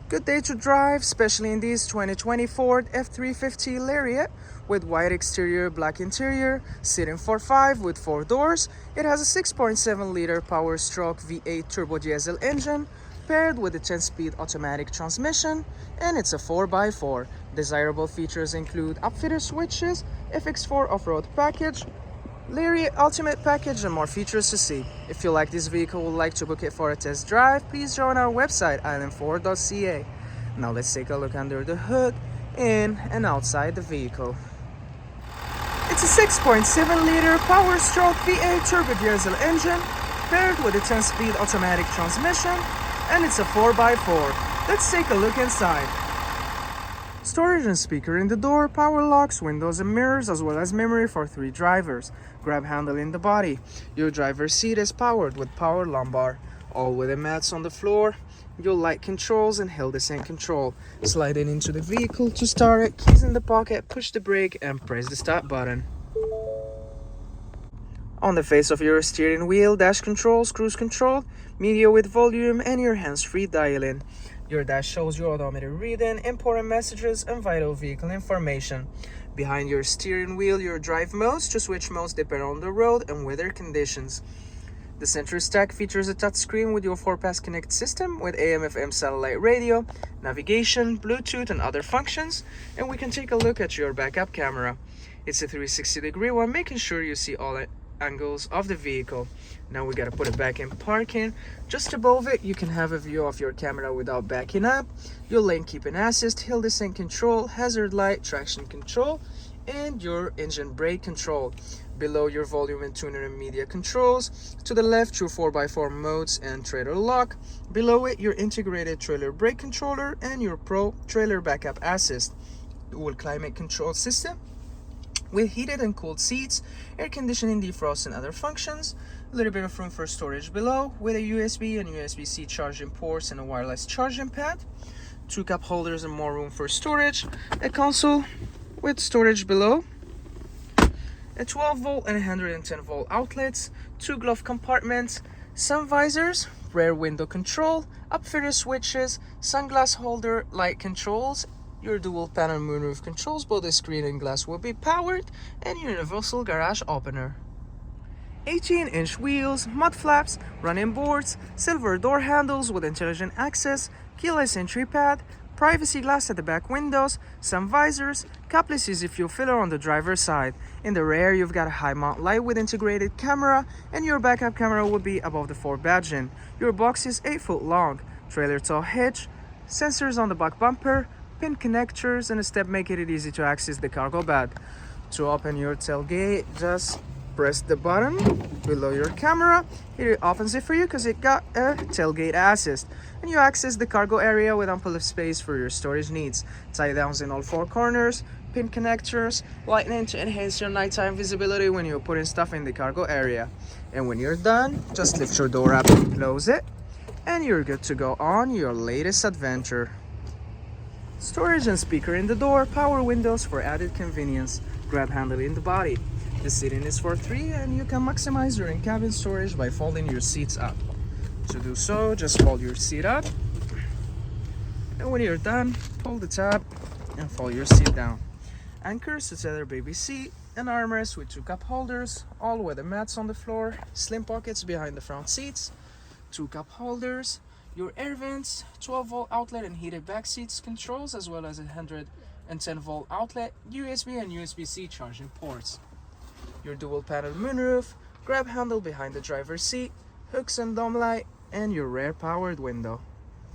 Good day to drive, especially in this 2020 Ford F-350 Lariat with white exterior, black interior, sitting 4.5 with 4 doors. It has a 6.7-liter power-stroke V8 turbo diesel engine paired with a 10-speed automatic transmission, and it's a 4x4. Desirable features include Upfitter Switches, FX4 Off Road Package, Lariat Ultimate Package, and more features to see. If you like this vehicle and would like to book it for a test drive, please join our website island4.ca. Now let's take a look under the hood, in and outside the vehicle. It's a 6.7-liter power-stroke V8 turbo diesel engine paired with a 10-speed automatic transmission, and it's a 4x4. Let's take a look inside. Storage and speaker in the door, power locks, windows and mirrors, as well as memory for 3 drivers. Grab handle in the body. Your driver's seat is powered with power lumbar. All weather mats on the floor. Your light controls and hill descent control. Slide it into the vehicle to start it. Keys in the pocket, push the brake and press the start button. On the face of your steering wheel, dash controls, cruise control, media with volume, and your hands-free dialing. Your dash shows your odometer reading, important messages, and vital vehicle information. Behind your steering wheel, your drive modes. To switch modes depend on the road and weather conditions. The center stack features a touchscreen with your 4-pass Connect system with AM/FM satellite radio, navigation, Bluetooth, and other functions. And we can take a look at your backup camera. It's a 360-degree one, making sure you see all angles of the vehicle. Now we gotta put it back in parking. Just above it, you can have a view of your camera without backing up, your lane keeping assist, hill descent control, hazard light, traction control, and your engine brake control. Below, your volume and tuner and media controls. To the left, your 4x4 modes and trailer lock. Below it, your integrated trailer brake controller and your Pro trailer backup assist. Dual climate control system with heated and cooled seats, air conditioning, defrost, and other functions. A little bit of room for storage below with a USB and USB-C charging ports and a wireless charging pad. 2 cup holders and more room for storage. A console with storage below. A 12-volt and 110-volt outlets. 2 glove compartments. Sun visors, rear window control, upfitter switches, sunglass holder, light controls. Your dual panel moonroof controls, both the screen and glass will be powered, and your universal garage opener. 18-inch wheels, mud flaps, running boards, silver door handles with intelligent access, keyless entry pad, privacy glass at the back windows, sun visors, capless easy fuel filler on the driver's side. In the rear, you've got a high mount light with integrated camera, and your backup camera will be above the Ford badging. Your box is 8 foot long, trailer tow hitch, sensors on the back bumper, pin connectors, and a step making it easy to access the cargo bed. To open your tailgate, just press the button below your camera. It opens it for you because it got a tailgate assist, and you access the cargo area with ample space for your storage needs. Tie downs in all 4 corners, pin connectors, lightning to enhance your nighttime visibility when you're putting stuff in the cargo area. And when you're done, just lift your door up and close it, and you're good to go on your latest adventure. Storage and speaker in the door, power windows for added convenience, grab handle in the body. The seating is for 3, and you can maximize your in-cabin storage by folding your seats up. To do so, just fold your seat up, and when you're done, pull the tab and fold your seat down. Anchors to tether baby seat, an armrest with 2 cup holders, all weather mats on the floor, slim pockets behind the front seats, 2 cup holders, your air vents, 12-volt outlet and heated back seats controls, as well as a 110-volt outlet, USB and USB-C charging ports. Your dual panel moonroof, grab handle behind the driver's seat, hooks and dome light, and your rear powered window.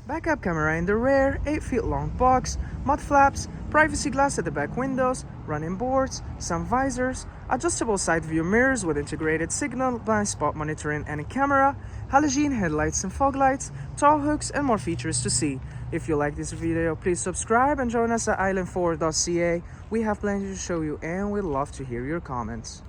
Backup camera in the rear, 8 feet long box, mud flaps, privacy glass at the back windows, running boards, sun visors, adjustable side view mirrors with integrated signal, blind spot monitoring and a camera, halogen headlights and fog lights, tow hooks, and more features to see. If you like this video, please subscribe and join us at island4.ca. We have plenty to show you, and we'd love to hear your comments.